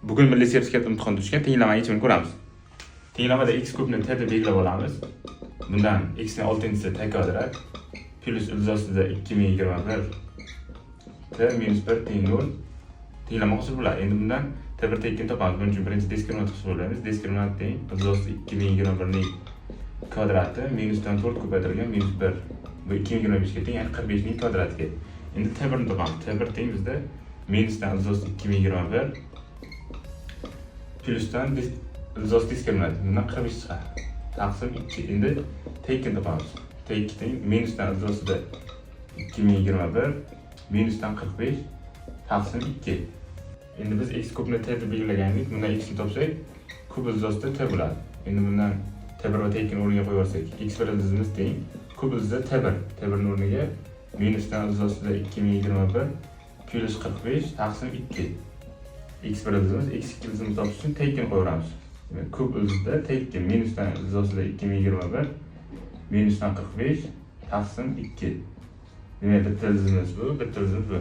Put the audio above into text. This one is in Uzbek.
Bugun milliy sertifikat imtihoni tushgan tenglama yechimini ko'ramiz. Tenglamada x kubni t deb belgilab olamiz. Bundan x ning 6-si t kvadrat plus ilzosida 2021 t minus 1 teng 0 tenglama hosil bo'ladi. Endi bundan t1 tekini topamiz. Buning uchun birinchi diskriminant hisoblaymiz. Diskriminant teng ilzosida 2021 ning kvadrati minusdan 4 ko'paytirilgan minus 1. Bu 2025 ga teng, ya'ni 45 ning kvadratiga. Endi t1 ni topamiz. t1 teng bizda minusdan ilzosida 2021 plusdan ilzos diskriminant bundan 45 chiqadi. Taqsim 2. Endi tekini topamiz. T2 teng minusdan ilzosida 2021 minusdan 45 taqsim 2. Endi biz x kubni t deb belgilagandik. Bundan x ni topsak, kub ilzosida t bo'ladi. Endi bundan t1 va t2 ni o'rniga qo'yib olsak, x1 ilzosimiz teng kub ilzosida t1. t1 ni o'rniga minusdan ilzosida 2021 plus 45 taqsim 2. x1 ilzosimiz, x2 ilzosimizni topish uchun t2 ni qo'yamiz. Kub ilzosida t2 minusdan ilzosida 2021 minusdan 45 taqsim 2. Demak, bitta ilzosimiz bu, bitta ilzosimiz bu.